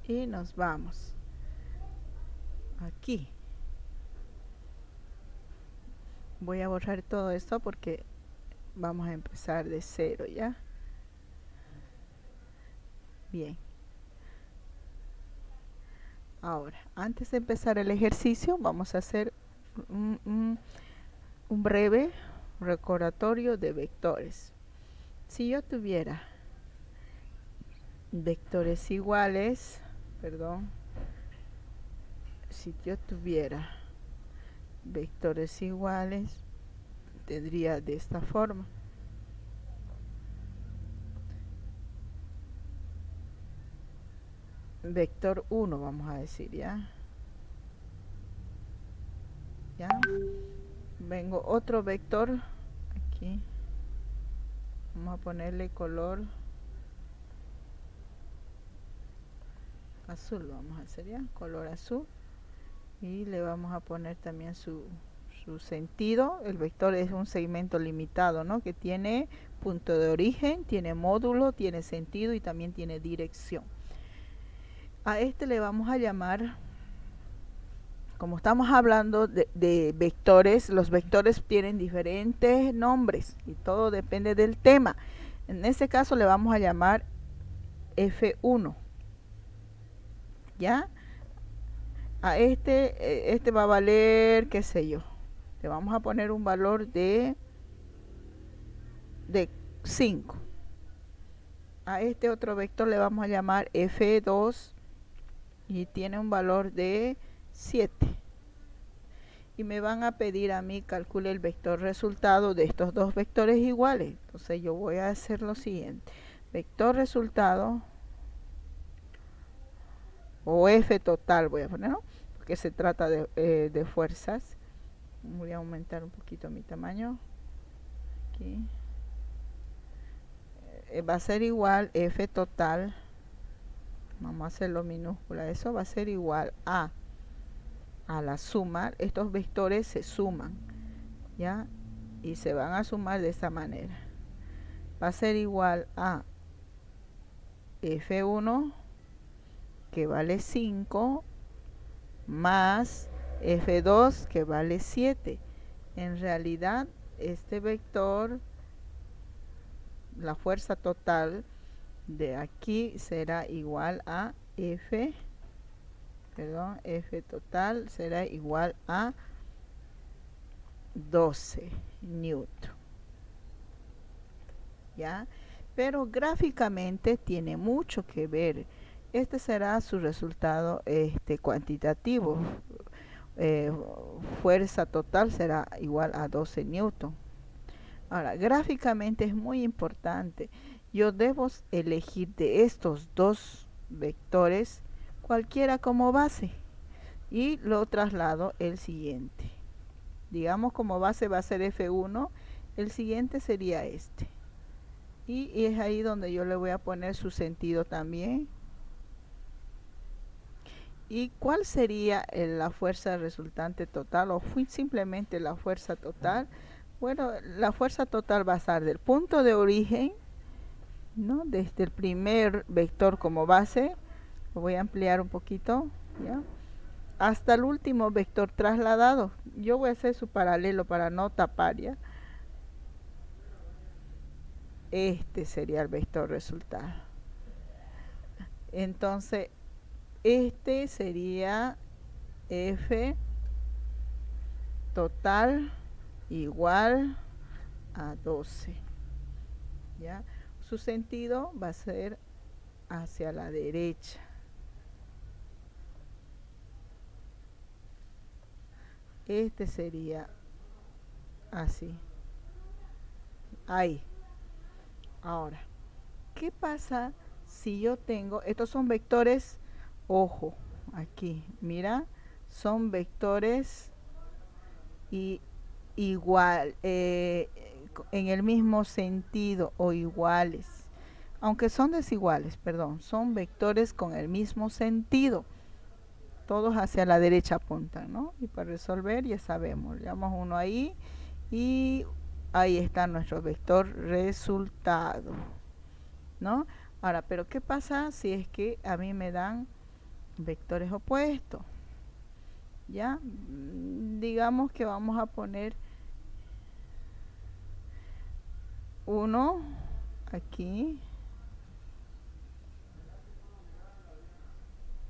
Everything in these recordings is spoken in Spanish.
y nos vamos aquí. Voy a borrar todo esto porque vamos a empezar de cero, ¿ya? Bien. Ahora, antes de empezar el ejercicio, vamos a hacer un breve recordatorio de vectores. Si yo tuviera vectores iguales, si yo tuviera vectores iguales, tendría de esta forma. Vector 1, vamos a decir, ¿ya? Vengo otro vector aquí. Vamos a ponerle color azul, vamos a hacer, ¿ya? Color azul. Y le vamos a poner también su sentido. El vector es un segmento limitado, ¿no? Que tiene punto de origen, tiene módulo, tiene sentido y también tiene dirección. A este le vamos a llamar, como estamos hablando de vectores, los vectores tienen diferentes nombres y todo depende del tema. En este caso le vamos a llamar F1, ¿ya? A este va a valer, qué sé yo, le vamos a poner un valor de 5. A este otro vector le vamos a llamar F2 y tiene un valor de 7. Y me van a pedir a mí calcule el vector resultado de estos dos vectores iguales. Entonces yo voy a hacer lo siguiente. Vector resultado, o F total voy a poner, ¿no? Porque se trata de fuerzas. Voy a aumentar un poquito mi tamaño. Aquí. Va a ser igual F total. Vamos a hacerlo minúscula. Eso va a ser igual a la suma. Estos vectores se suman, ¿ya? Y se van a sumar de esta manera. Va a ser igual a F1, que vale 5, más F2, que vale 7. En realidad, este vector, la fuerza total de aquí será igual a F total será igual a 12 newton, ¿ya? Pero gráficamente tiene mucho que ver. Este será su resultado cuantitativo. Fuerza total será igual a 12 newton. Ahora, gráficamente es muy importante. Yo debo elegir de estos dos vectores cualquiera como base y lo traslado el siguiente. Digamos como base va a ser F1, el siguiente sería este. Y es ahí donde yo le voy a poner su sentido también. ¿Y cuál sería la fuerza resultante total o simplemente la fuerza total? Bueno, la fuerza total va a estar del punto de origen, ¿no? Desde el primer vector como base, lo voy a ampliar un poquito, ¿ya? Hasta el último vector trasladado. Yo voy a hacer su paralelo para no tapar, ¿ya? Este sería el vector resultado. Entonces, este sería F total igual a 12, ¿ya? Su sentido va a ser hacia la derecha. Este sería así. Ahí. Ahora, ¿qué pasa si yo tengo, estos son vectores, ojo, aquí, mira, son vectores y igual, en el mismo sentido o iguales, aunque son desiguales, perdón, son vectores con el mismo sentido, todos hacia la derecha apuntan, ¿no? Y para resolver ya sabemos, le damos uno ahí y ahí está nuestro vector resultado, ¿no? Ahora, pero ¿qué pasa si es que a mí me dan vectores opuestos. Ya, digamos que vamos a poner uno aquí,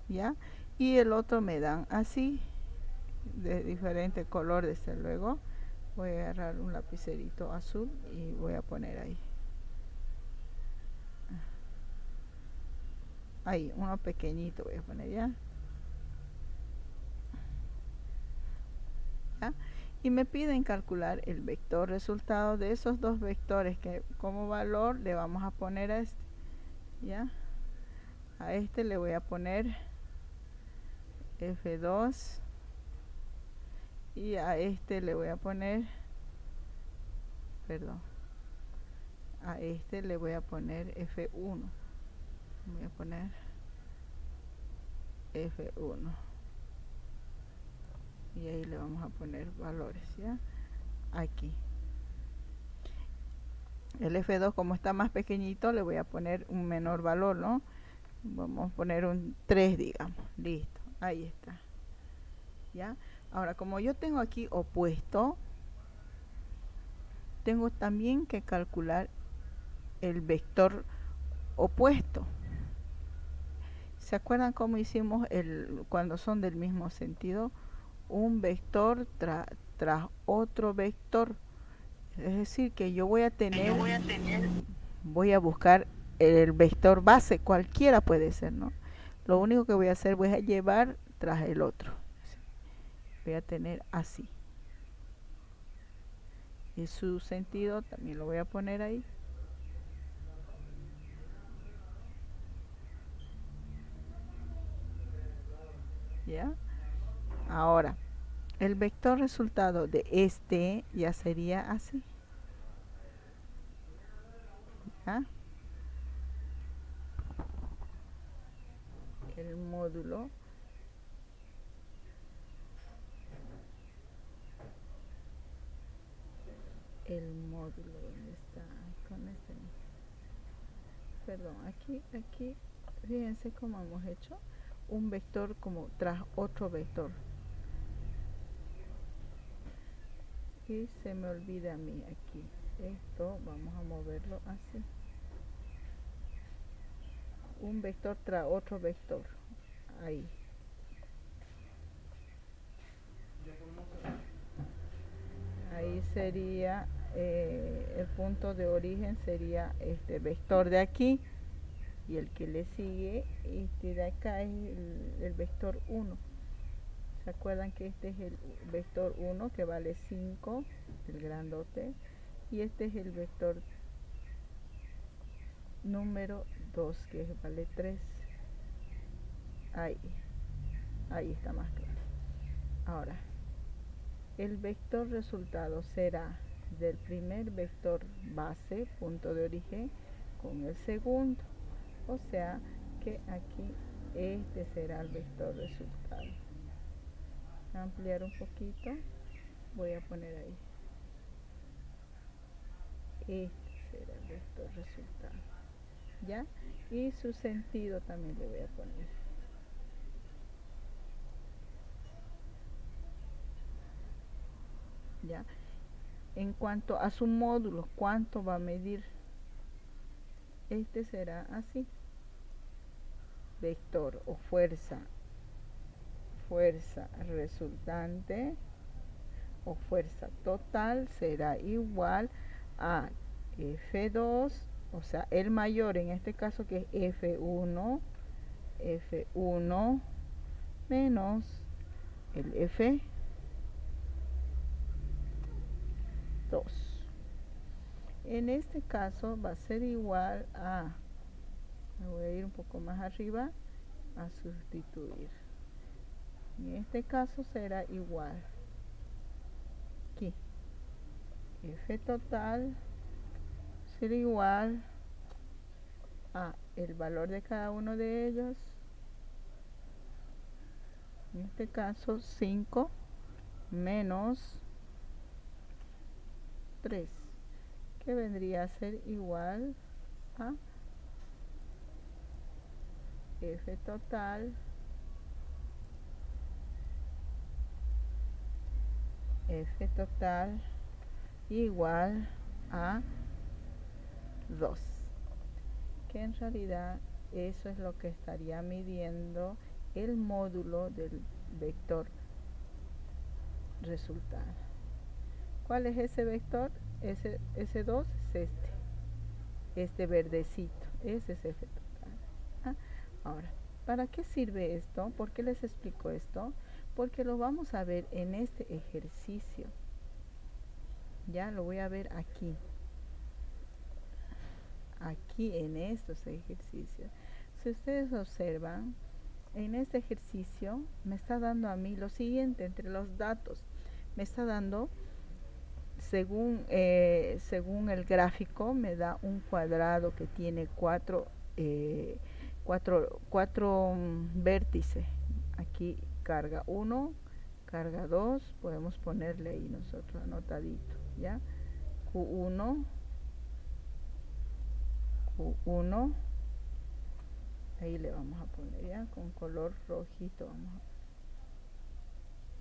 ya, y el otro me dan así, de diferente color, desde luego. Voy a agarrar un lapicerito azul y voy a poner ahí. Ahí, uno pequeñito voy a poner ya. ¿Ya? Y me piden calcular el vector resultado de esos dos vectores que como valor le vamos a poner a este. ¿Ya? A este le voy a poner F2 y a este le voy a poner, perdón, a este le voy a poner F1. Voy a poner F1 y ahí le vamos a poner valores, ¿ya? Aquí el F2, como está más pequeñito, le voy a poner un menor valor, ¿no? Vamos a poner un 3, digamos. Listo, ahí está. ¿Ya? Ahora, como yo tengo aquí opuesto, tengo también que calcular el vector opuesto. ¿Se acuerdan cómo hicimos cuando son del mismo sentido? Un vector tras otro vector. Es decir, que yo voy a tener, voy a buscar el vector base, cualquiera puede ser, ¿no? Lo único que voy a hacer, voy a llevar tras el otro. Voy a tener así. Y su sentido también lo voy a poner ahí. ¿Ya? Ahora, el vector resultado de este ya sería así. ¿Ya? El módulo ¿dónde está? Con este, perdón, aquí, fíjense cómo hemos hecho un vector como tras otro vector. Y se me olvida a mí aquí. Esto vamos a moverlo así. Un vector tras otro vector. Ahí. Ahí sería el punto de origen sería este vector de aquí y el que le sigue este de acá es el vector 1. ¿Se acuerdan que este es el vector 1 que vale 5, el grandote? Y este es el vector número 2 que vale 3. Ahí está más claro. Ahora, el vector resultado será del primer vector base, punto de origen, con el segundo. O sea que aquí este será el vector resultado. Ampliar un poquito, voy a poner ahí. Este será el vector resultado. ¿Ya? Y su sentido también le voy a poner. ¿Ya? En cuanto a su módulo, ¿cuánto va a medir? Este será así. Vector o fuerza resultante o fuerza total será igual a F2, o sea, el mayor en este caso que es F1 menos el F2. En este caso va a ser igual a, me voy a ir un poco más arriba, a sustituir. En este caso será igual aquí. F total será igual a el valor de cada uno de ellos. En este caso 5 menos 3, que vendría a ser igual a F total F total igual a 2, que en realidad eso es lo que estaría midiendo el módulo del vector resultado. ¿Cuál es ese vector? Ese 2 es este verdecito, ese es F total. Ahora, ¿para qué sirve esto? ¿Por qué les explico esto? Porque lo vamos a ver en este ejercicio. Ya lo voy a ver aquí en estos ejercicios. Si ustedes observan, en este ejercicio me está dando a mí lo siguiente, entre los datos, me está dando, según el gráfico, me da un cuadrado que tiene cuatro vértices. Aquí carga 1, carga 2, podemos ponerle ahí nosotros anotadito, ¿ya? Q1, ahí le vamos a poner, ya, con color rojito,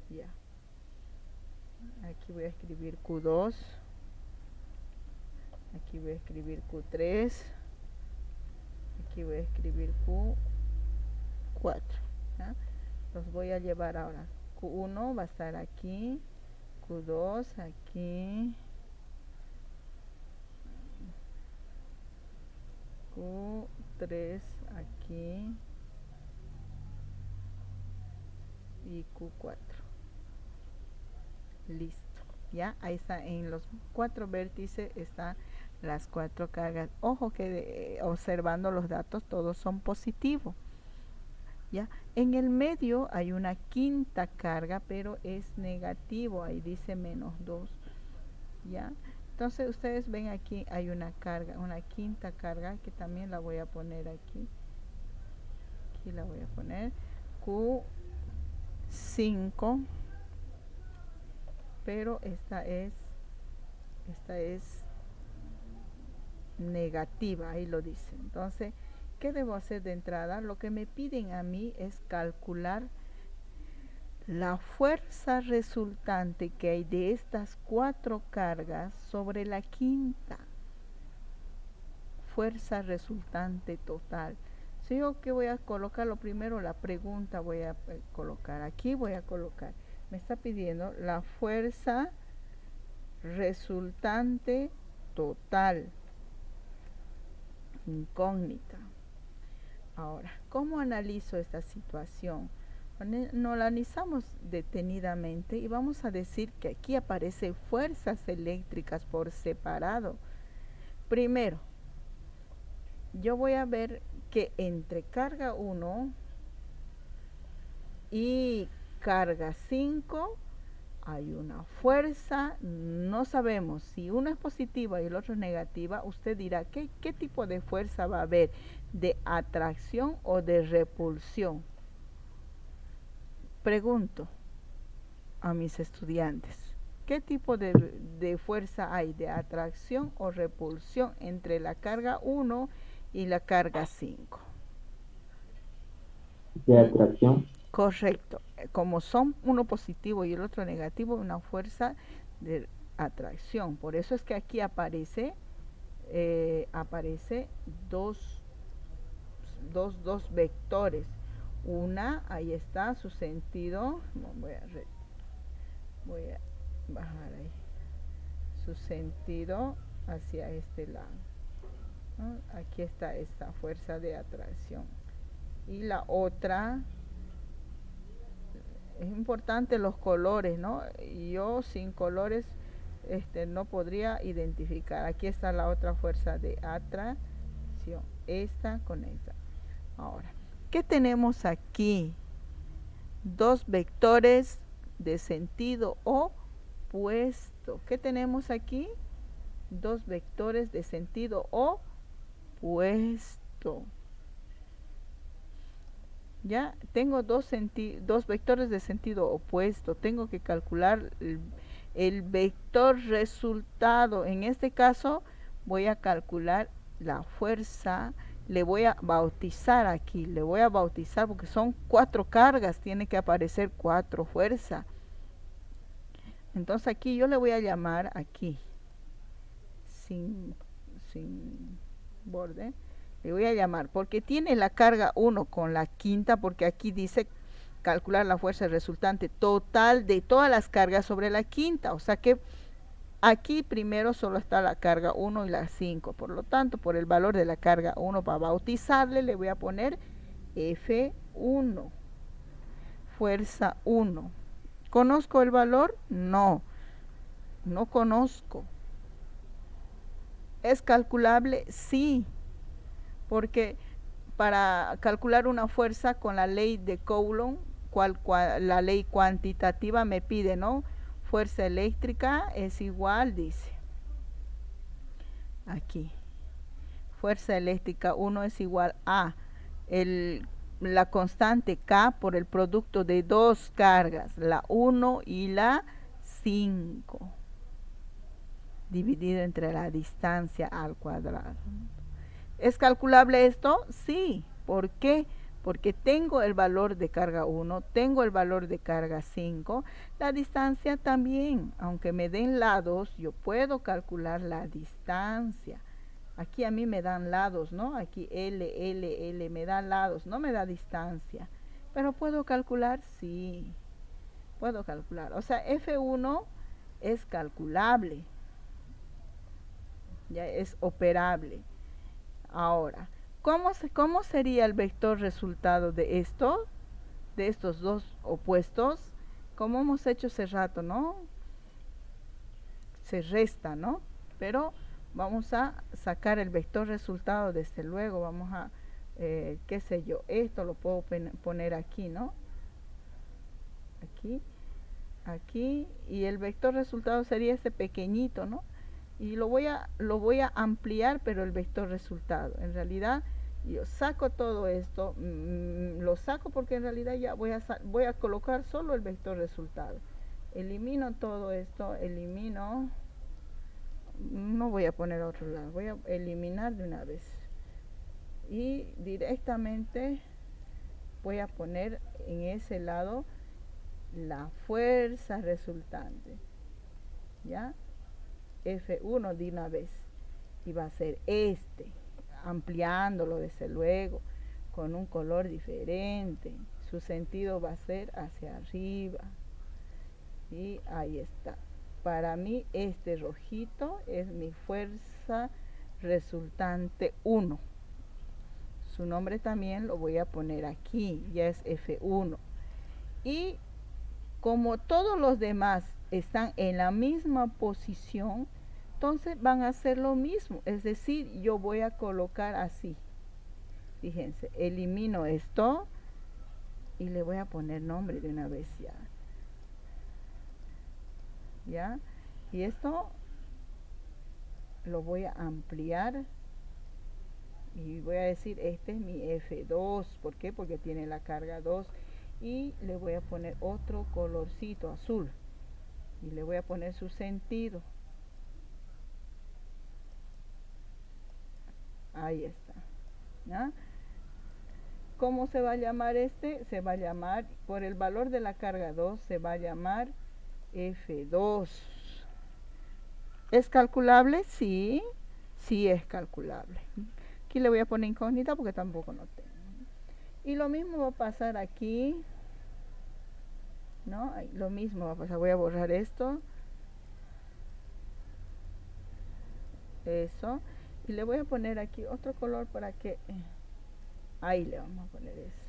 ya. Aquí voy a escribir Q2, aquí voy a escribir Q3, aquí voy a escribir Q4, ¿ya? Los voy a llevar ahora. Q1 va a estar aquí, Q2 aquí, Q3 aquí y Q4. Listo. Ya, ahí está, en los 4 vértices están las 4 cargas. Ojo que observando los datos todos son positivos. Ya, en el medio hay una quinta carga, pero es negativo, ahí dice -2. Ya, entonces ustedes ven aquí hay una carga, una quinta carga que también la voy a poner aquí. Aquí la voy a poner Q5, pero esta es negativa, ahí lo dice. Entonces, ¿qué debo hacer de entrada? Lo que me piden a mí es calcular la fuerza resultante que hay de estas 4 cargas sobre la quinta. Fuerza resultante total. Si yo que voy a colocar lo primero, la pregunta voy a colocar. Aquí voy a colocar. Me está pidiendo la fuerza resultante total. Incógnita. Ahora, ¿cómo analizo esta situación? Nos la analizamos detenidamente y vamos a decir que aquí aparecen fuerzas eléctricas por separado. Primero, yo voy a ver que entre carga 1 y carga 5 hay una fuerza, no sabemos si uno es positiva y el otro es negativa. Usted dirá, ¿qué tipo de fuerza va a haber? ¿De atracción o de repulsión? Pregunto a mis estudiantes, ¿qué tipo de fuerza hay? ¿De atracción o repulsión entre la carga 1 y la carga 5? De atracción. Correcto. Como son uno positivo y el otro negativo, una fuerza de atracción. Por eso es que aquí aparece dos vectores. Una, ahí está su sentido. Voy a bajar ahí. Su sentido hacia este lado, ¿no? Aquí está esta fuerza de atracción. Y la otra, es importante los colores, ¿no? Yo sin colores no podría identificar. Aquí está la otra fuerza de atracción. Esta con esta. Ahora, ¿qué tenemos aquí? Dos vectores de sentido opuesto. ¿Qué tenemos aquí? Dos vectores de sentido opuesto. Ya tengo dos vectores de sentido opuesto. Tengo que calcular el vector resultado. En este caso voy a calcular la fuerza. Le voy a bautizar aquí. Le voy a bautizar porque son 4 cargas. Tiene que aparecer 4 fuerzas. Entonces aquí yo le voy a llamar aquí, sin borde, le voy a llamar, porque tiene la carga 1 con la quinta, porque aquí dice calcular la fuerza resultante total de todas las cargas sobre la quinta, o sea que aquí primero solo está la carga 1 y la 5, por lo tanto, por el valor de la carga 1 para bautizarle, le voy a poner F1, fuerza 1. ¿Conozco el valor? No, no conozco. ¿Es calculable? Sí, porque para calcular una fuerza con la ley de Coulomb, la ley cuantitativa me pide, ¿no? Fuerza eléctrica es igual, dice, aquí, fuerza eléctrica 1 es igual a la constante K por el producto de dos cargas, la 1 y la 5, dividido entre la distancia al cuadrado. ¿Es calculable esto? Sí. ¿Por qué? Porque tengo el valor de carga 1, tengo el valor de carga 5, la distancia también. Aunque me den lados, yo puedo calcular la distancia. Aquí a mí me dan lados, ¿no? Aquí L me da lados, no me da distancia. Pero ¿puedo calcular? Sí, puedo calcular. O sea, F1 es calculable, ya es operable. Ahora, ¿cómo sería el vector resultado de esto? De estos dos opuestos, como hemos hecho hace rato, ¿no? Se resta, ¿no? Pero vamos a sacar el vector resultado, desde luego, vamos a, qué sé yo, esto lo puedo poner aquí, ¿no? Aquí, aquí, y el vector resultado sería este pequeñito, ¿no? Y lo voy a ampliar, pero el vector resultado, en realidad, yo saco todo esto, lo saco porque en realidad ya voy a colocar solo el vector resultado. Elimino todo esto, no voy a poner a otro lado, voy a eliminar de una vez. Y directamente voy a poner en ese lado la fuerza resultante, ¿ya? F1 de una vez. Y va a ser ampliándolo desde luego, con un color diferente. Su sentido va a ser hacia arriba. Y ahí está. Para mí este rojito es mi fuerza resultante 1. Su nombre también lo voy a poner aquí, ya es F1. Y como todos los demás están en la misma posición, entonces van a hacer lo mismo, es decir, yo voy a colocar así. Fíjense, elimino esto y le voy a poner nombre de una vez ya. ¿Ya? Y esto lo voy a ampliar y voy a decir, este es mi F2. ¿Por qué? Porque tiene la carga 2. Y le voy a poner otro colorcito azul. Y le voy a poner su sentido. Ahí está. ¿Ya? ¿Cómo se va a llamar este? Se va a llamar, por el valor de la carga 2, se va a llamar F2. ¿Es calculable? Sí, sí es calculable. Aquí le voy a poner incógnita porque tampoco no tengo. Y lo mismo va a pasar aquí, ¿no? Lo mismo va a pasar. Voy a borrar esto. Eso. Y le voy a poner aquí otro color para que... ahí le vamos a poner eso.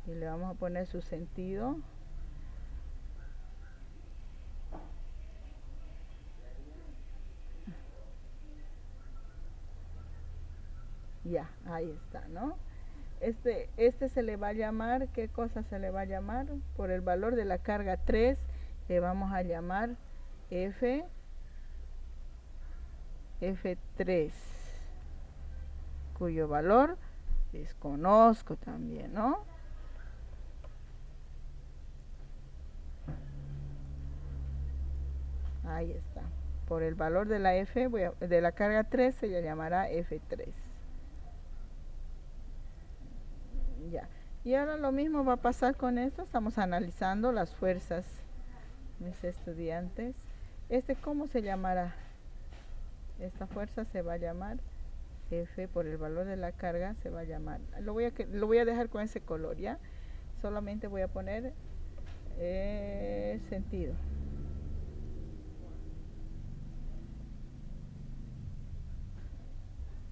Y le vamos a poner su sentido. Ya, ahí está, ¿no? Este se le va a llamar, ¿qué cosa se le va a llamar? Por el valor de la carga 3, le vamos a llamar F3, cuyo valor desconozco también, ¿no? Ahí está. Por el valor de la F, de la carga 3, se le llamará F3. Ya. Y ahora lo mismo va a pasar con esto. Estamos analizando las fuerzas mis estudiantes. ¿Cómo se llamará? Esta fuerza se va a llamar F por el valor de la carga, se va a llamar. Lo voy a dejar con ese color, ¿ya? Solamente voy a poner sentido.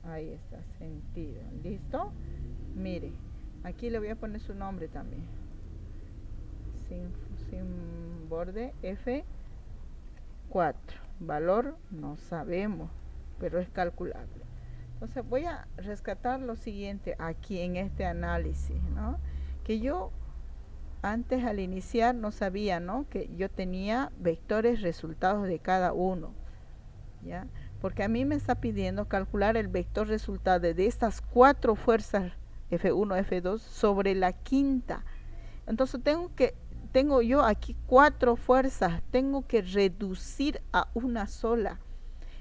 Ahí está, sentido. ¿Listo? Mire, aquí le voy a poner su nombre también. Sin borde, F4. Valor no sabemos, pero es calculable. Entonces voy a rescatar lo siguiente aquí en este análisis, ¿no? Que yo antes al iniciar no sabía, ¿no? Que yo tenía vectores resultados de cada uno, ¿ya? Porque a mí me está pidiendo calcular el vector resultado de estas 4 fuerzas F1, F2 sobre la quinta. Entonces tengo yo aquí 4 fuerzas, tengo que reducir a una sola.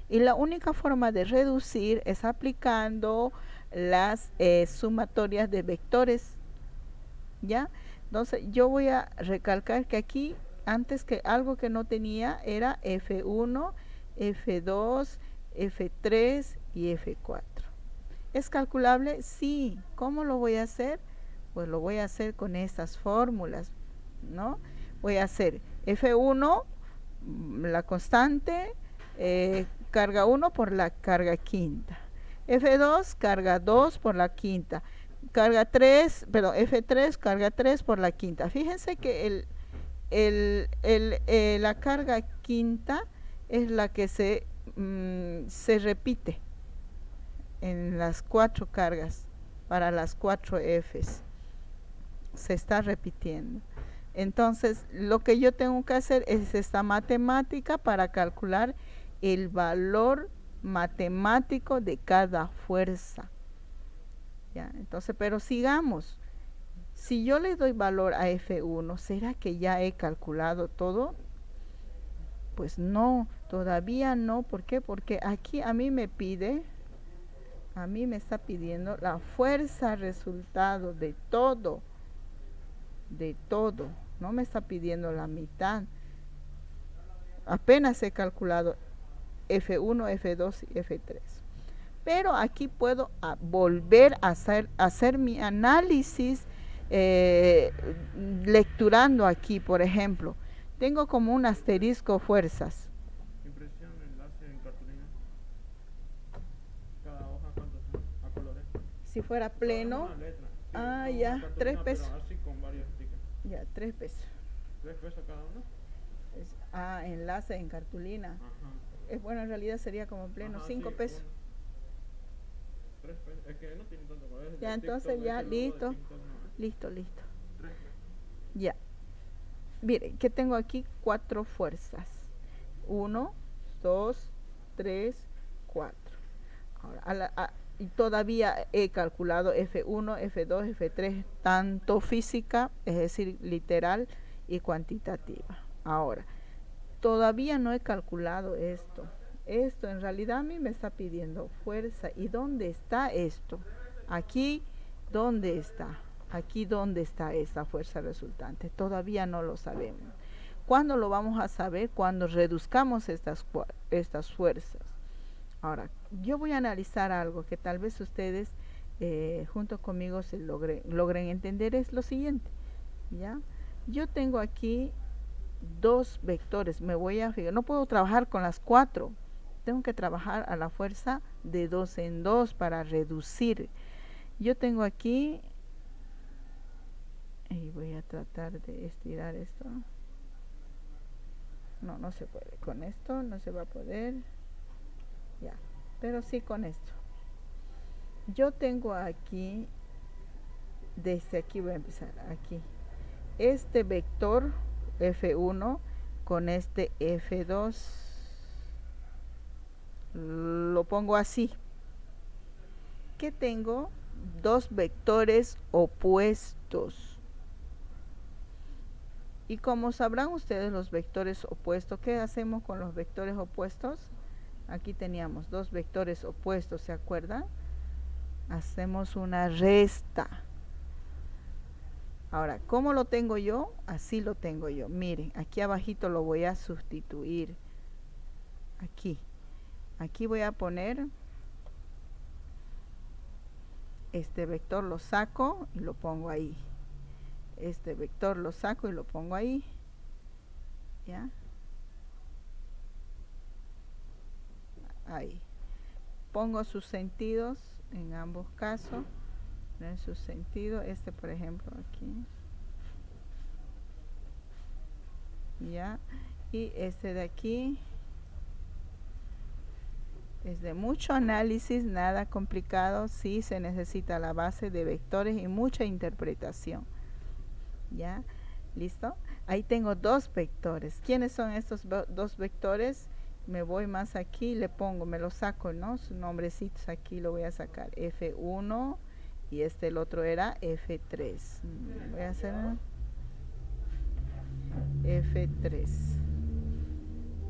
Y la única forma de reducir es aplicando las sumatorias de vectores, ¿ya? Entonces yo voy a recalcar que aquí antes que algo que no tenía era F1, F2, F3 y F4. ¿Es calculable? Sí. ¿Cómo lo voy a hacer? Pues lo voy a hacer con estas fórmulas, ¿no? Voy a hacer F1, la constante, carga 1 por la carga quinta. F2, carga 2 por la quinta. Carga 3, perdón, F3, carga 3 por la quinta. Fíjense que la carga quinta es la que se repite en las 4 cargas para las 4 Fs. Se está repitiendo. Entonces, lo que yo tengo que hacer es esta matemática para calcular el valor matemático de cada fuerza. ¿Ya? Entonces, pero sigamos. Si yo le doy valor a F1, ¿será que ya he calculado todo? Pues no, todavía no. ¿Por qué? Porque aquí a mí me está pidiendo la fuerza resultado de todo. No me está pidiendo la mitad. Apenas he calculado F1, F2 y F3. Pero aquí puedo volver a hacer mi análisis lecturando aquí, por ejemplo. Tengo como un asterisco fuerzas. Impresión, enlace en cartulina. Cada hoja, ¿cuántos son? A colores. Si fuera pleno. Sí, ya, 3 pesos. Pero así con varios stickers. Ya, 3 pesos. ¿3 pesos cada uno? Enlace en cartulina. Ajá. Bueno, en realidad sería como pleno, 5 pesos. 3 pesos. Es que no tiene tanto color. Ya, entonces ya, listo. Listo. 3 pesos. Ya. Miren, que tengo aquí 4 fuerzas. 1, 2, 3, 4. Ahora, y todavía he calculado F1, F2, F3, tanto física, es decir, literal y cuantitativa. Ahora, todavía no he calculado esto. Esto en realidad a mí me está pidiendo fuerza. ¿Y dónde está esto? Aquí, ¿dónde está? Aquí, ¿dónde está esta fuerza resultante? Todavía no lo sabemos. ¿Cuándo lo vamos a saber? Cuando reduzcamos estas fuerzas. Ahora, yo voy a analizar algo que tal vez ustedes junto conmigo se logren entender. Es lo siguiente, ¿ya? Yo tengo aquí 2 vectores. Me voy a fijar, no puedo trabajar con las 4. Tengo que trabajar a la fuerza de 2 en 2 para reducir. Yo tengo aquí, y voy a tratar de estirar esto. No se puede. Con esto no se va a poder. Ya, pero sí con esto. Yo tengo aquí, desde aquí voy a empezar, aquí, este vector F1 con este F2, lo pongo así, que tengo 2 vectores opuestos. Y como sabrán ustedes los vectores opuestos, ¿qué hacemos con los vectores opuestos? Aquí teníamos 2 vectores opuestos, ¿se acuerdan? Hacemos una resta. Ahora, ¿cómo lo tengo yo? Así lo tengo yo. Miren, aquí abajito lo voy a sustituir. Aquí voy a poner este vector, lo saco y lo pongo ahí. Este vector lo saco y lo pongo ahí. ¿Ya? Ahí. Pongo sus sentidos en ambos casos. En su sentido, este por ejemplo aquí. Ya. Y este de aquí es de mucho análisis, nada complicado. Sí se necesita la base de vectores y mucha interpretación. ¿Ya? ¿Listo? Ahí tengo dos vectores. ¿Quiénes son estos dos vectores? Me voy más aquí, le pongo, me lo saco, ¿no? Sus nombrecitos aquí lo voy a sacar. F1 y el otro era F3. Voy a hacer F3.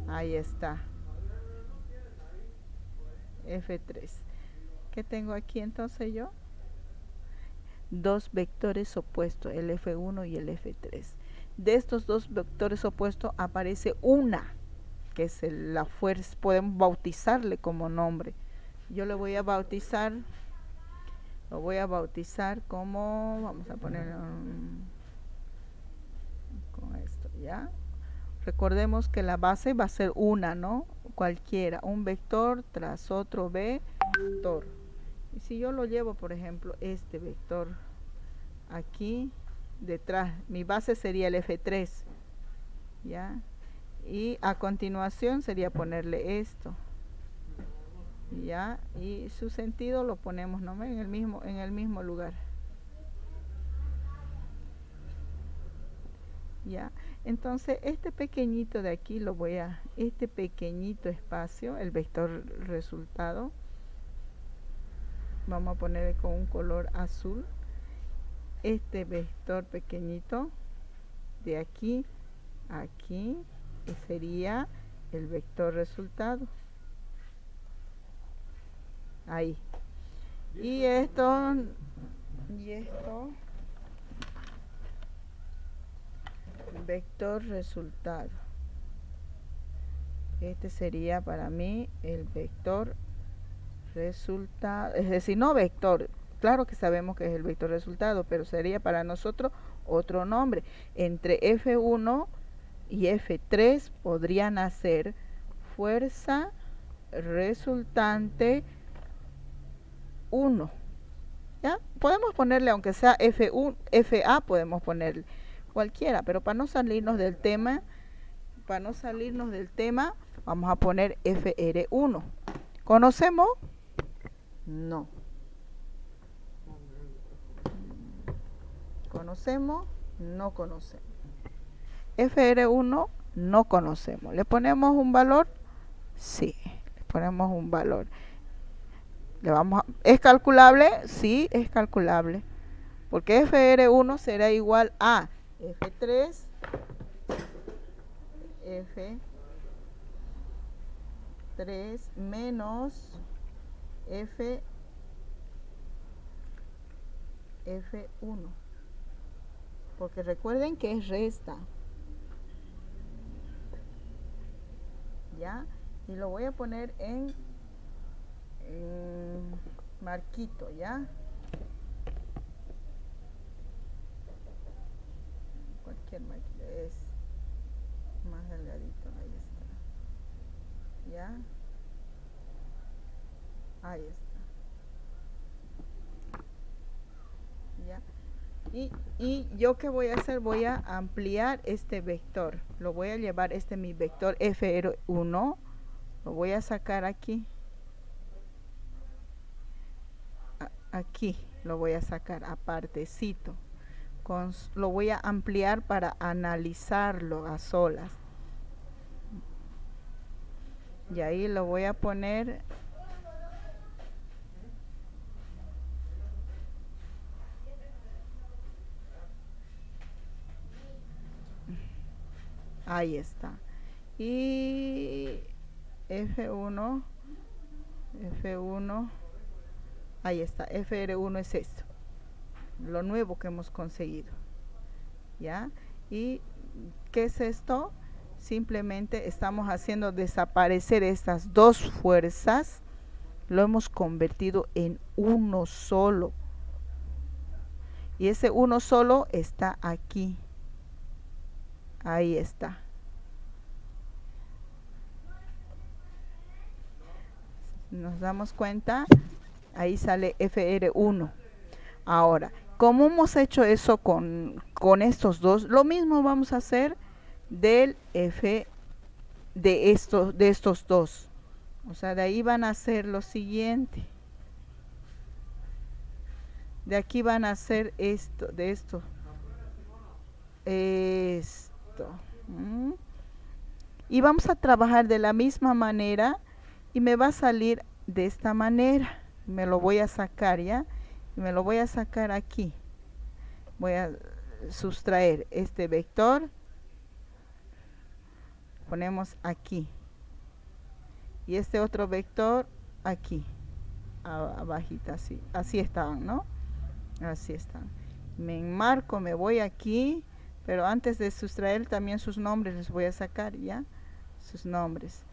Ahí está. F3. ¿Qué tengo aquí entonces yo? Dos vectores opuestos, el F1 y el F3. De estos dos vectores opuestos aparece una, que es la fuerza, podemos bautizarle como nombre. Yo le voy a bautizar, lo voy a bautizar como, vamos a poner con esto, ¿ya? Recordemos que la base va a ser una, ¿no? Cualquiera, un vector tras otro vector. Y si yo lo llevo, por ejemplo, este vector aquí detrás, mi base sería el F3, ¿ya? Y a continuación sería ponerle esto, ¿ya? Y su sentido lo ponemos, ¿no? En el mismo lugar. ¿Ya? Entonces este pequeñito de aquí lo voy a, este pequeñito espacio, el vector resultado, vamos a ponerle con un color azul. Este vector pequeñito de aquí a aquí sería el vector resultado. Ahí. Y esto vector resultado. Este sería para mí el vector resultado, es decir, no vector, claro que sabemos que es el vector resultado, pero sería para nosotros otro nombre. Entre F1 y F3 podrían hacer fuerza resultante 1. ¿Ya? Podemos ponerle, aunque sea F1, FA, podemos ponerle cualquiera, pero para no salirnos del tema, vamos a poner FR1. ¿Conocemos? No. ¿Conocemos? No conocemos. FR1 no conocemos. ¿Le ponemos un valor? Sí, le ponemos un valor. ¿Es calculable? Sí, es calculable. Porque FR1 será igual a F3, F3 menos F1. Porque recuerden que es resta. ¿Ya? Y lo voy a poner en marquito, ¿ya? Cualquier marquito es más delgadito, ahí está. ¿Ya? Ahí está. ¿Ya? Y yo qué voy a hacer, voy a ampliar este vector, lo voy a llevar, mi vector FR1, lo voy a sacar aquí, aquí lo voy a sacar apartecito, lo voy a ampliar para analizarlo a solas, y ahí lo voy a poner ahí está. Y F1, ahí está, FR1 es esto, lo nuevo que hemos conseguido. ¿ya? ¿Y qué es esto? Simplemente estamos haciendo desaparecer estas dos fuerzas, lo hemos convertido en uno solo. Y ese uno solo está aquí. Ahí está. Nos damos cuenta, ahí sale FR1. Ahora, ¿cómo hemos hecho eso con estos dos? Lo mismo vamos a hacer del F de estos dos. O sea, de ahí van a hacer lo siguiente. De aquí van a hacer esto, de esto. Esto. ¿Mm? Y vamos a trabajar de la misma manera y me va a salir de esta manera. Me lo voy a sacar, ¿ya? Y me lo voy a sacar aquí. Voy a sustraer este vector. Ponemos aquí. Y este otro vector aquí. Abajita, así. Así estaban, ¿no? Así están. Me enmarco, me voy aquí. Pero antes de sustraer también sus nombres les voy a sacar, ¿ya? Sus nombres.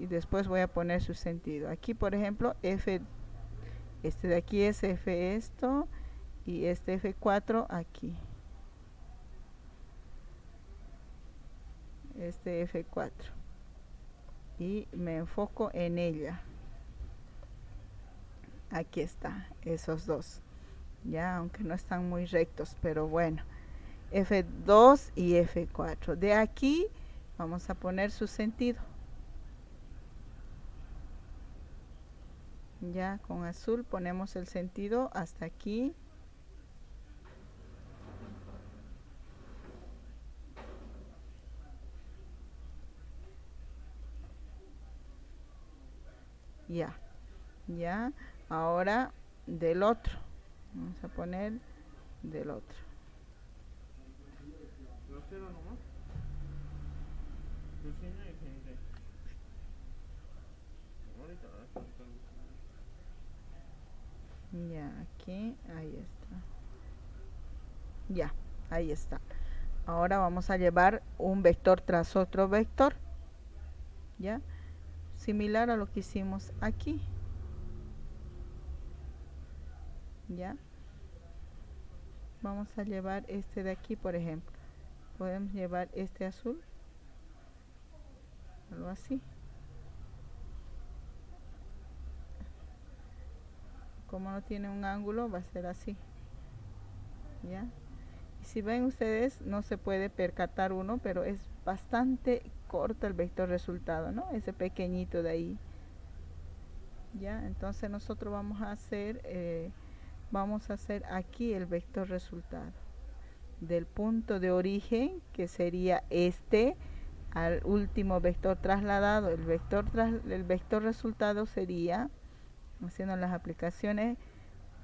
Y después voy a poner su sentido. Aquí, por ejemplo, F, este de aquí es F esto, y este F4 aquí. Este F4. Y me enfoco en ella. Aquí está, esos dos. Ya, aunque no están muy rectos, pero bueno. F2 y F4. De aquí vamos a poner su sentido. Ya con azul ponemos el sentido hasta aquí. Ya, ya. Ahora del otro. Vamos a poner del otro. Ya, aquí, ahí está. Ya, ahí está. Ahora vamos a llevar un vector tras otro vector. Ya, similar a lo que hicimos aquí. Ya. Vamos a llevar este de aquí, por ejemplo. Podemos llevar este azul. Algo así. Como no tiene un ángulo, va a ser así. ¿Ya? Y si ven ustedes, no se puede percatar uno, pero es bastante corto el vector resultado, ¿no? Ese pequeñito de ahí. ¿Ya? Entonces nosotros vamos a hacer aquí el vector resultado. Del punto de origen, que sería este, al último vector trasladado. El vector resultado sería, haciendo las aplicaciones,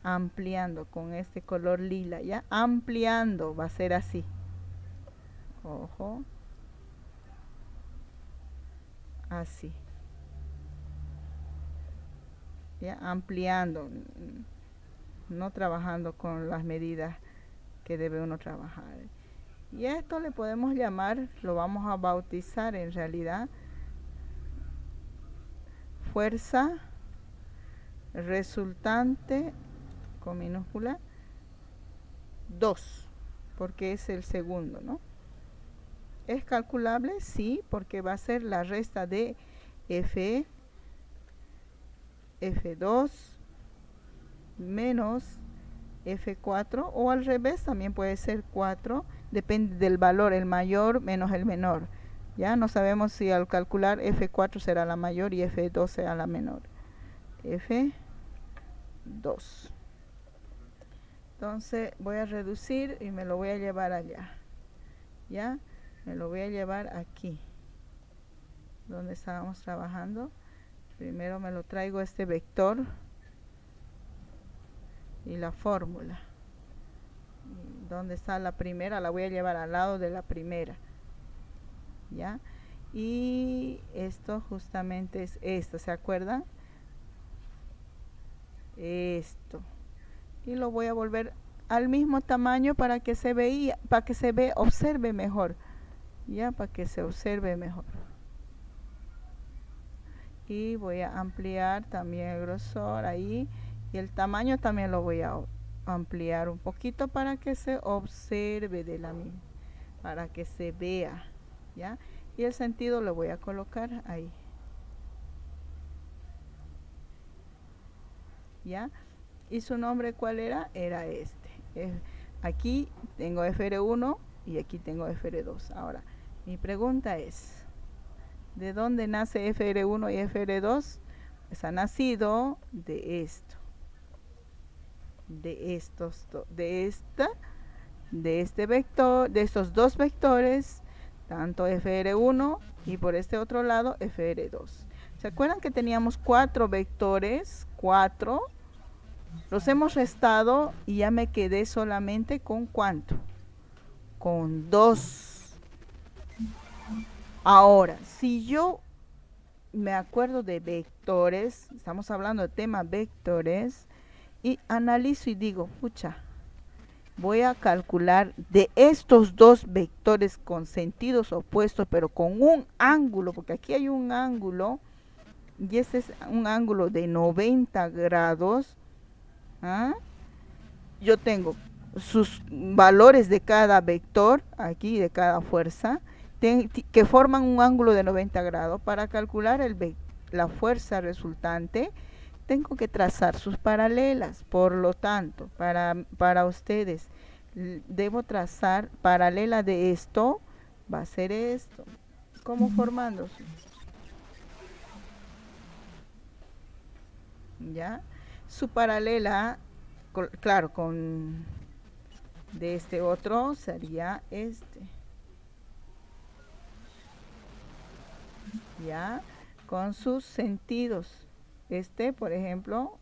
ampliando con este color lila, ya ampliando, va a ser así, ojo, así, ya ampliando, no trabajando con las medidas que debe uno trabajar. Y a esto le podemos llamar, lo vamos a bautizar en realidad, fuerza resultante con minúscula 2, porque es el segundo, ¿no? ¿Es calculable? Sí, porque va a ser la resta de F2 menos F4, o al revés, también puede ser 4, depende del valor, el mayor menos el menor. Ya no sabemos si al calcular F4 será la mayor y F2 será la menor. F2. Entonces voy a reducir y me lo voy a llevar allá. Ya, me lo voy a llevar aquí, donde estábamos trabajando. Primero me lo traigo este vector y la fórmula. ¿Dónde está la primera? La voy a llevar al lado de la primera. ¿Ya? Y esto justamente es esto, ¿se acuerdan? Esto. Y lo voy a volver al mismo tamaño para que observe mejor, ya, para que se observe mejor. Y voy a ampliar también el grosor ahí, y el tamaño también lo voy a ampliar un poquito para que se observe de la misma, para que se vea, ya. Y el sentido lo voy a colocar ahí, ya. ¿Y su nombre cuál era? Era este. Aquí tengo FR1 y aquí tengo FR2. Ahora, mi pregunta es, ¿de dónde nace FR1 y FR2? Pues ha nacido de esto, de este vector, de estos dos vectores, tanto FR1 y por este otro lado FR2. ¿Se acuerdan que teníamos 4 vectores? 4. Los hemos restado y ya me quedé solamente con ¿cuánto? Con 2. Ahora, si yo me acuerdo de vectores, estamos hablando de tema vectores, y analizo y digo, pucha, voy a calcular de estos dos vectores con sentidos opuestos, pero con un ángulo, porque aquí hay un ángulo, y ese es un ángulo de 90 grados. ¿Ah? Yo tengo sus valores de cada vector, aquí de cada fuerza, que forman un ángulo de 90 grados. Para calcular la fuerza resultante, tengo que trazar sus paralelas. Por lo tanto, para ustedes, debo trazar paralela de esto, va a ser esto. ¿Cómo formando? ¿Ya? Su paralela, claro, con de este otro sería este. ¿Ya? Con sus sentidos. Este, por ejemplo,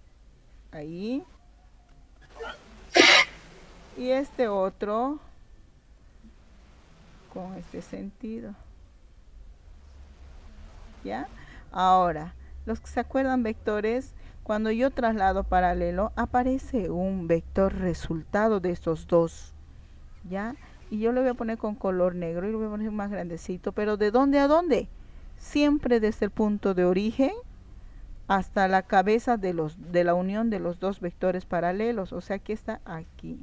ahí. Y este otro con este sentido. ¿Ya? Ahora, los que se acuerdan vectores, cuando yo traslado paralelo, aparece un vector resultado de estos dos, ¿ya? Y yo le voy a poner con color negro y lo voy a poner más grandecito, pero ¿de dónde a dónde? Siempre desde el punto de origen hasta la cabeza de la unión de los dos vectores paralelos, o sea que está aquí.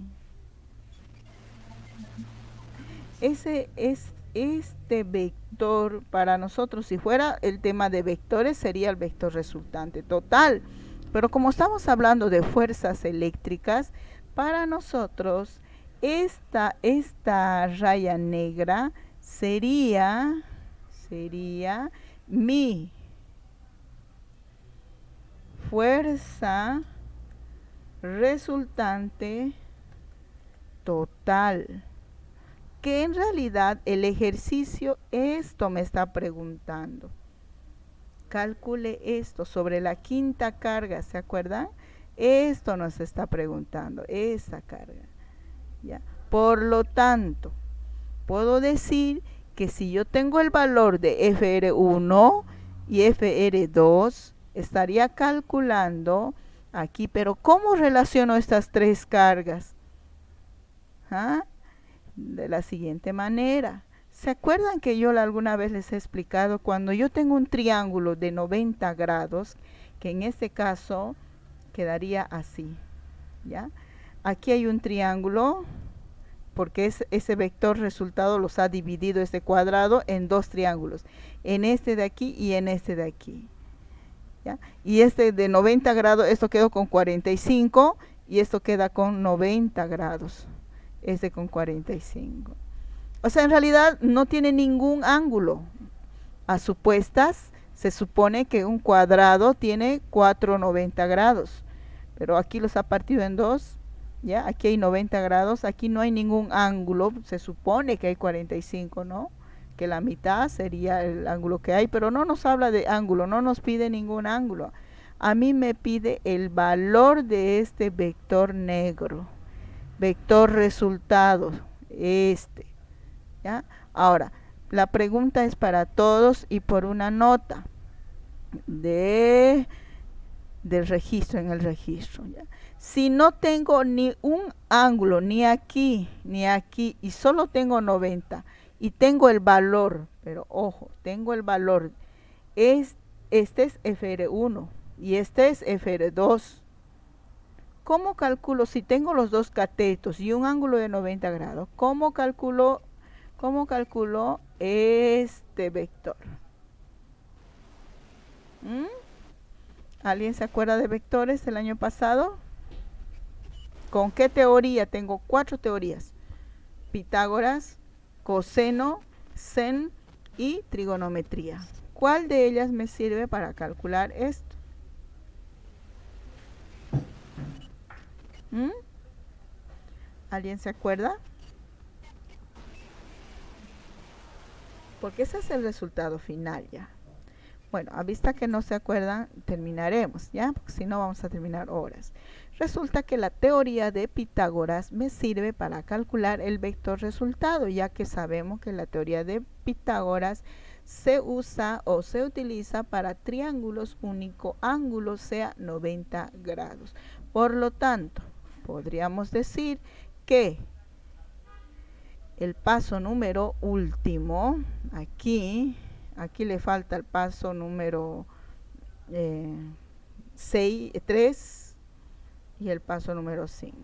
Ese es este vector para nosotros, si fuera el tema de vectores, sería el vector resultante total. Pero como estamos hablando de fuerzas eléctricas, para nosotros esta raya negra sería mi fuerza resultante total. Que en realidad el ejercicio esto me está preguntando. Calcule esto sobre la quinta carga, ¿se acuerdan? Esto nos está preguntando, esa carga. ¿Ya? Por lo tanto, puedo decir que si yo tengo el valor de FR1 y FR2, estaría calculando aquí, pero ¿cómo relaciono estas tres cargas? ¿Ah? De la siguiente manera. ¿Se acuerdan que yo alguna vez les he explicado cuando yo tengo un triángulo de 90 grados, que en este caso quedaría así, ¿ya? Aquí hay un triángulo, porque ese vector resultado los ha dividido este cuadrado en dos triángulos, en este de aquí y en este de aquí, ¿ya? Y este de 90 grados, esto quedó con 45 y esto queda con 90 grados, este con 45. O sea, en realidad no tiene ningún ángulo. A supuestas, se supone que un cuadrado tiene 490 grados. Pero aquí los ha partido en dos. ¿Ya? Aquí hay 90 grados. Aquí no hay ningún ángulo. Se supone que hay 45, ¿no? Que la mitad sería el ángulo que hay. Pero no nos habla de ángulo. No nos pide ningún ángulo. A mí me pide el valor de este vector negro. Vector resultado. ¿Ya? Ahora, la pregunta es para todos y por una nota del registro, en el registro, ¿ya? Si no tengo ni un ángulo, ni aquí, y solo tengo 90, y tengo el valor, pero ojo, tengo el valor, este es FR1 y este es FR2. ¿Cómo calculo si tengo los dos catetos y un ángulo de 90 grados? ¿Cómo calculo este vector? ¿Mm? ¿Alguien se acuerda de vectores del año pasado? ¿Con qué teoría? Tengo 4 teorías: Pitágoras, coseno, sen y trigonometría. ¿Cuál de ellas me sirve para calcular esto? ¿Mm? ¿Alguien se acuerda? Porque ese es el resultado final ya. Bueno, a vista que no se acuerdan, terminaremos, ¿ya? Porque si no vamos a terminar horas. Resulta que la teoría de Pitágoras me sirve para calcular el vector resultado, ya que sabemos que la teoría de Pitágoras se usa o se utiliza para triángulos único ángulo, sea 90 grados. Por lo tanto, podríamos decir que el paso número último, aquí le falta el paso número 3 y el paso número 5.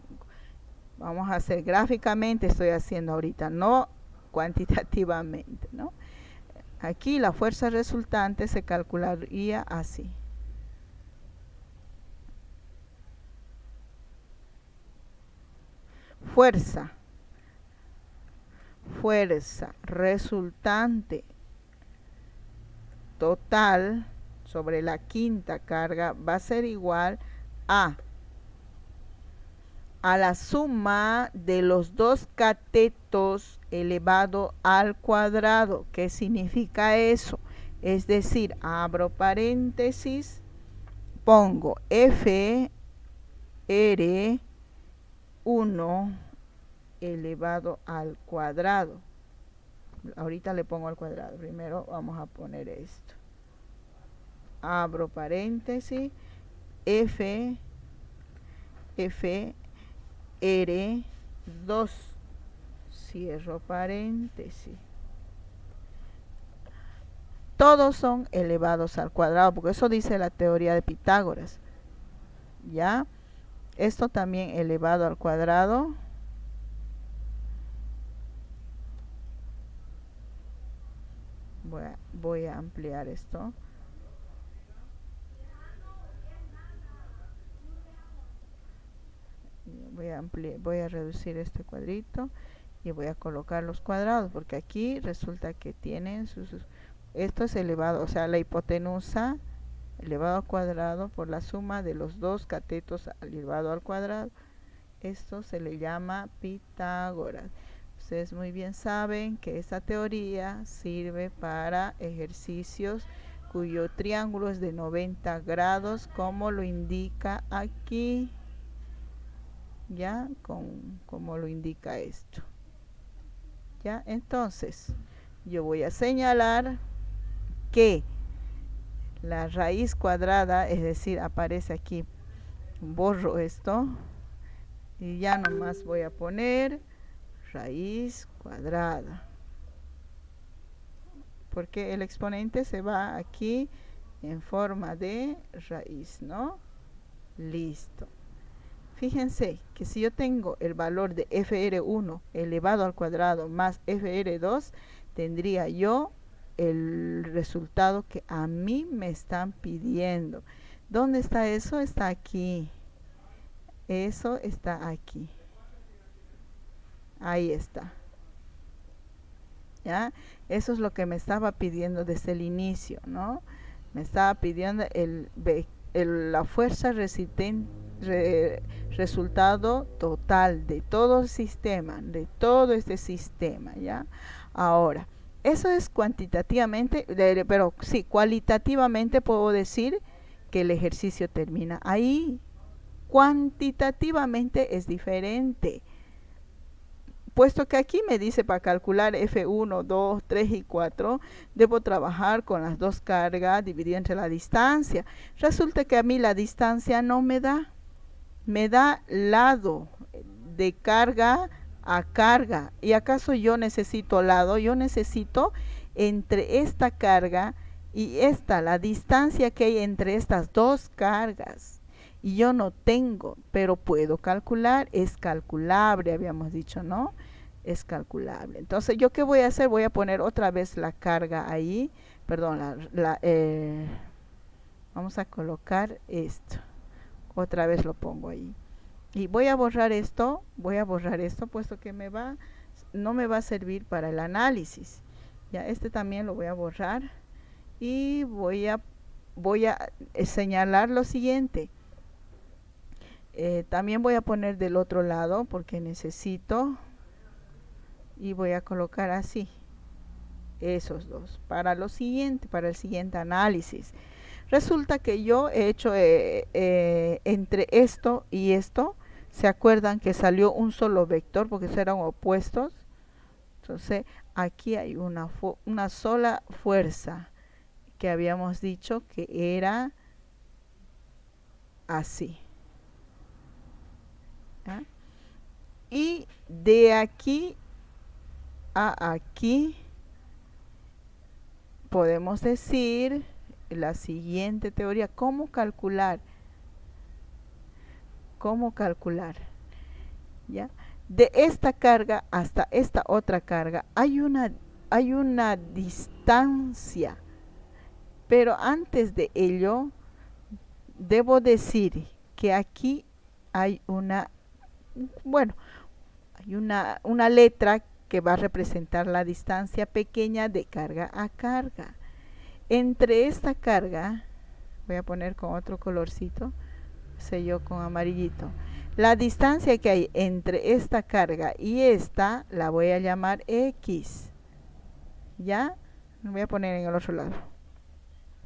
Vamos a hacer gráficamente, estoy haciendo ahorita, no cuantitativamente, ¿no? Aquí la fuerza resultante se calcularía así. Fuerza resultante total sobre la quinta carga va a ser igual a la suma de los dos catetos elevado al cuadrado. ¿Qué significa eso? Es decir, abro paréntesis, pongo FR1 elevado al cuadrado. Ahorita le pongo al cuadrado. Primero vamos a poner esto. Abro paréntesis, FR2, cierro paréntesis. Todos son elevados al cuadrado, porque eso dice la teoría de Pitágoras. ¿Ya? Esto también elevado al cuadrado. Voy a ampliar esto. Voy a reducir este cuadrito y voy a colocar los cuadrados, porque aquí resulta que tienen esto es elevado, o sea, la hipotenusa elevado al cuadrado por la suma de los dos catetos elevado al cuadrado. Esto se le llama Pitágoras. Ustedes muy bien saben que esta teoría sirve para ejercicios cuyo triángulo es de 90 grados, como lo indica aquí, ya, como lo indica esto. Ya, entonces yo voy a señalar que la raíz cuadrada, es decir, aparece aquí, borro esto y ya nomás voy a poner raíz cuadrada, porque el exponente se va aquí en forma de raíz, ¿no? Listo. Fíjense que si yo tengo el valor de FR1 elevado al cuadrado más FR2, tendría yo el resultado que a mí me están pidiendo. ¿Dónde está eso? Está aquí. Eso está aquí. Ahí está. ¿Ya? Eso es lo que me estaba pidiendo desde el inicio, ¿no? Me estaba pidiendo la fuerza resultado total de todo el sistema, de todo este sistema, ¿ya? Ahora, eso es cuantitativamente, pero sí, cualitativamente puedo decir que el ejercicio termina ahí. Cuantitativamente es diferente, puesto que aquí me dice para calcular F1, 2, 3 y 4, debo trabajar con las dos cargas divididas entre la distancia. Resulta que a mí la distancia no me da. me da lado de carga a carga. ¿Y acaso yo necesito lado? Yo necesito entre esta carga y esta, la distancia que hay entre estas dos cargas. Y yo no tengo, pero puedo calcular, es calculable, habíamos dicho, ¿no? Es calculable. Entonces, ¿yo qué voy a hacer? Voy a poner otra vez la carga ahí, perdón, vamos a colocar esto. Otra vez lo pongo ahí. Y voy a borrar esto, puesto que no me va a servir para el análisis. Ya, este también lo voy a borrar y voy a señalar lo siguiente. También voy a poner del otro lado porque necesito, y voy a colocar así esos dos para el siguiente análisis. Resulta que yo he hecho entre esto y esto, se acuerdan que salió un solo vector porque eran opuestos. Entonces aquí hay una sola fuerza que habíamos dicho que era así. ¿Ya? Y de aquí a aquí podemos decir la siguiente teoría. ¿Cómo calcular? ¿Cómo calcular? ¿Ya? De esta carga hasta esta otra carga hay una distancia, pero antes de ello debo decir que aquí hay hay una letra que va a representar la distancia pequeña de carga a carga. Entre esta carga, voy a poner con otro colorcito, yo con amarillito. La distancia que hay entre esta carga y esta la voy a llamar X. ¿Ya? Lo voy a poner en el otro lado.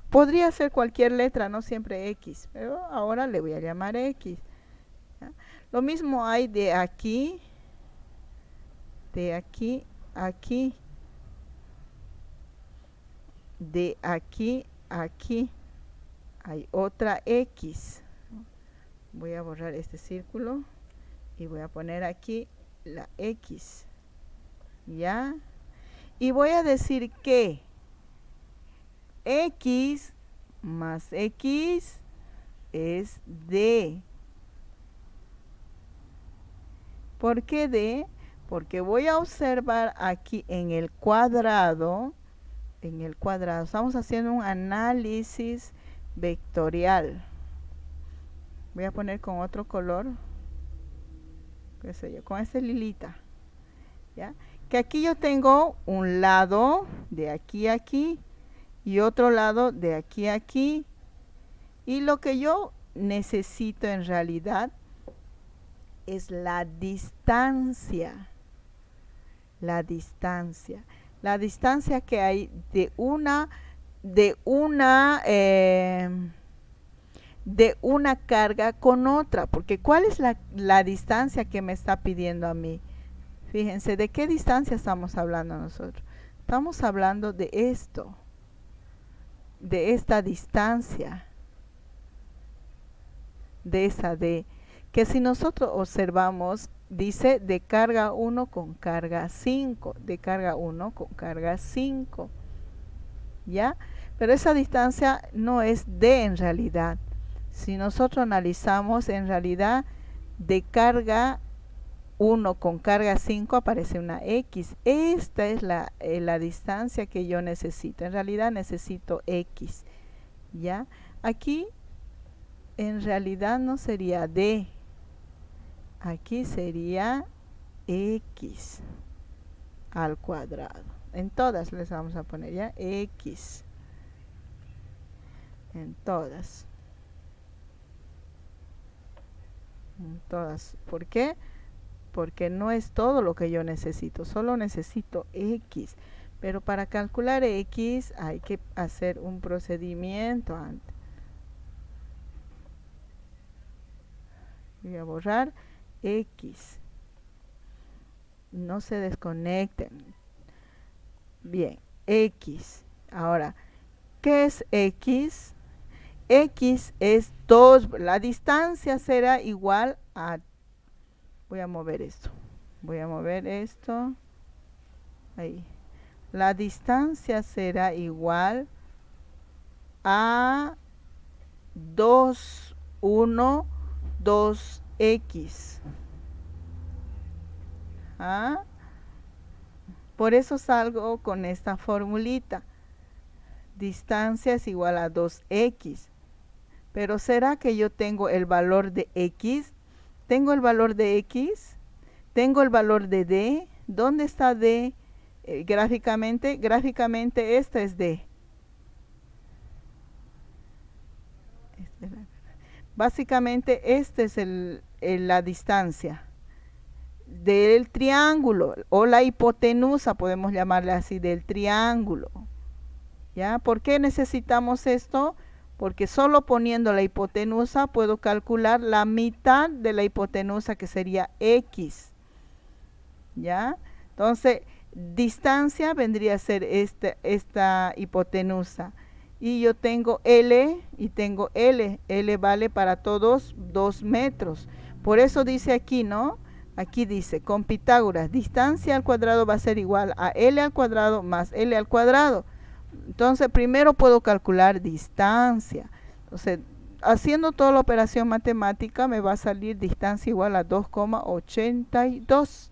Podría ser cualquier letra, no siempre X, pero ahora le voy a llamar X. ¿Ya? Lo mismo hay de aquí, aquí, de aquí, aquí. Hay otra X. Voy a borrar este círculo y voy a poner aquí la X. ¿Ya? Y voy a decir que X más X es D. ¿Por qué D? Porque voy a observar aquí en el cuadrado, estamos haciendo un análisis vectorial. Voy a poner con otro color, qué sé yo, con este lilita. ¿Ya? Que aquí yo tengo un lado de aquí a aquí y otro lado de aquí a aquí. Y lo que yo necesito en realidad es la distancia. La distancia. La distancia que hay de una carga con otra. Porque ¿cuál es la distancia que me está pidiendo a mí? Fíjense, ¿de qué distancia estamos hablando nosotros? Estamos hablando de esto, de esta distancia, de esa D, que si nosotros observamos, dice de carga 1 con carga 5, de carga 1 con carga 5, ¿ya? Pero esa distancia no es D en realidad. Si nosotros analizamos, en realidad, de carga 1 con carga 5 aparece una X. Esta es la distancia que yo necesito. En realidad necesito X. ¿Ya? Aquí en realidad no sería D. Aquí sería X al cuadrado. En todas les vamos a poner ya X. En todas. En todas. ¿Por qué? Porque no es todo lo que yo necesito, solo necesito X. Pero para calcular X hay que hacer un procedimiento antes. Voy a borrar X. No se desconecten. Bien, X. Ahora, ¿qué es X? X es 2, la distancia será igual a, voy a mover esto, ahí, la distancia será igual a 2, 1, 2x. ¿Ah? Por eso salgo con esta formulita. Distancia es igual a 2x. Pero ¿será que yo tengo el valor de x? ¿Tengo el valor de x? ¿Tengo el valor de d? ¿Dónde está d? Gráficamente, esta es d. Básicamente esta es la distancia del triángulo o la hipotenusa, podemos llamarle así, del triángulo. ¿Ya? ¿Por qué necesitamos esto? Porque solo poniendo la hipotenusa puedo calcular la mitad de la hipotenusa, que sería x. ¿Ya? Entonces, distancia vendría a ser esta hipotenusa. Y yo tengo L y tengo L. L vale para todos 2 metros. Por eso dice aquí, ¿no? Aquí dice, con Pitágoras, distancia al cuadrado va a ser igual a L al cuadrado más L al cuadrado. Entonces, primero puedo calcular distancia. Entonces, haciendo toda la operación matemática, me va a salir distancia igual a 2,82.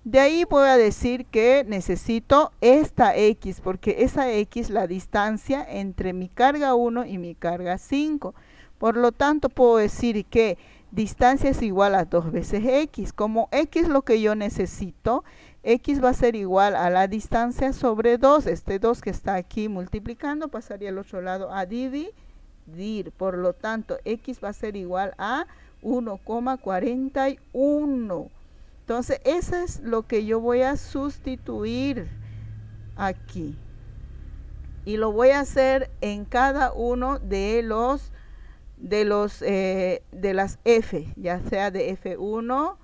De ahí voy a decir que necesito esta x, porque esa x es la distancia entre mi carga 1 y mi carga 5. Por lo tanto, puedo decir que distancia es igual a 2 veces x. Como x es lo que yo necesito, x va a ser igual a la distancia sobre 2. Este 2 que está aquí multiplicando pasaría al otro lado a dividir. Por lo tanto, x va a ser igual a 1,41. Entonces, eso es lo que yo voy a sustituir aquí. Y lo voy a hacer en cada uno de las F, ya sea de F1,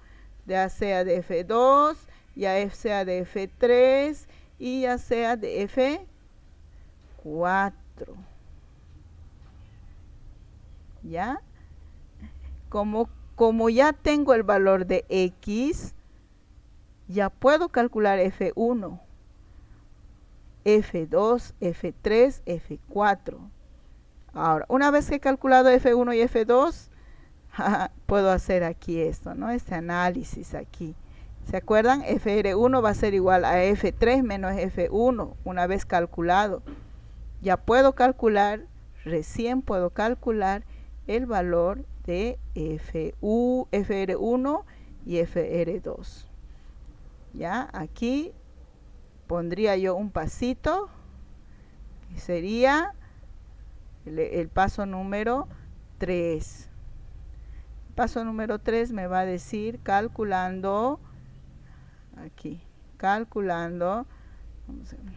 ya sea de F2, ya sea de F3 y ya sea de F4. ¿Ya? Como ya tengo el valor de x, ya puedo calcular F1, F2, F3, F4. Ahora, una vez que he calculado F1 y F2, puedo hacer aquí esto, ¿no? Este análisis aquí. ¿Se acuerdan? FR1 va a ser igual a F3 menos F1, una vez calculado. Ya puedo calcular, recién puedo calcular el valor de FR1 y FR2. Ya, aquí pondría yo un pasito, que sería el paso número 3. Paso número 3 me va a decir calculando, aquí, calculando, vamos a ver,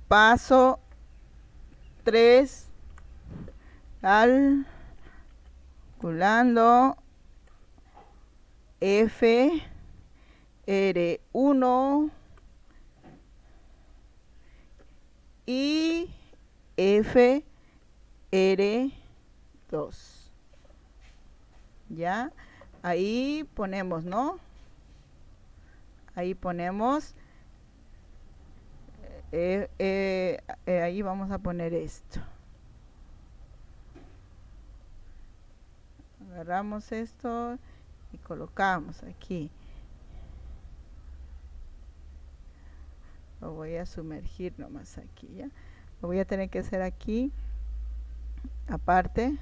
paso 3, calculando FR1 y FR2. Ya, ahí ponemos, ¿no? Ahí ponemos, ahí vamos a poner esto. Agarramos esto y colocamos aquí. Lo voy a sumergir nomás aquí, ¿ya? Lo voy a tener que hacer aquí, aparte.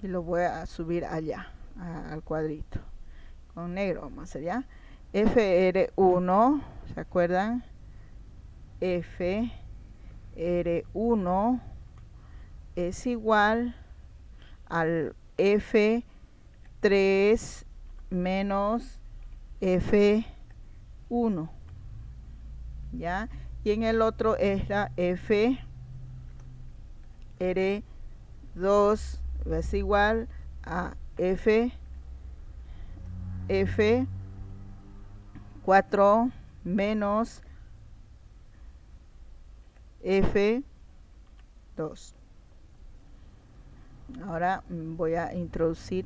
Y lo voy a subir allá, al cuadrito. Con negro vamos a hacer, ¿ya? FR1, ¿se acuerdan? FR1 es igual al F3 menos F1, ¿ya? Y en el otro es la FR2 es igual a F4 menos F2. Ahora voy a introducir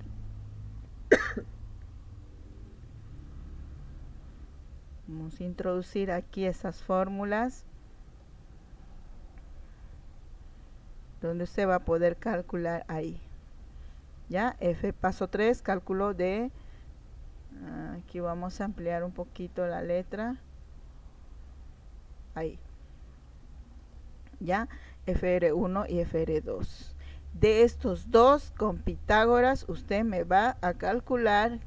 vamos a introducir aquí esas fórmulas donde usted va a poder calcular ahí. Ya, F paso 3, cálculo de, aquí vamos a ampliar un poquito la letra, ahí, ya, FR1 y FR2. De estos dos, con Pitágoras, usted me va a calcular.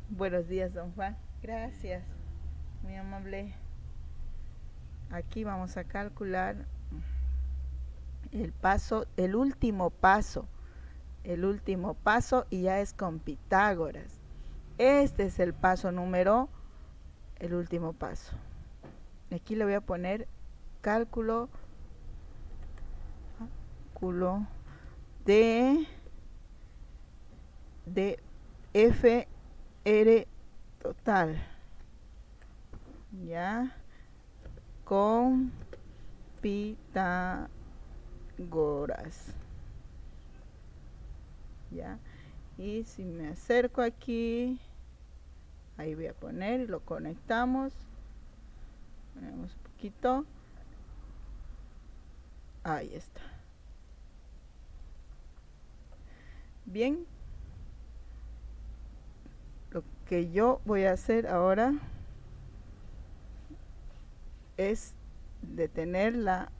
Buenos días, don Juan. Gracias, muy amable. Aquí vamos a calcular el paso, el último paso, y ya es con Pitágoras. Este es el paso número, el último paso. Aquí le voy a poner cálculo de FR total, ya, con Pitágoras, ya. Y si me acerco aquí, ahí voy a poner y lo conectamos, ponemos un poquito, ahí está. Bien, lo que yo voy a hacer ahora es detener la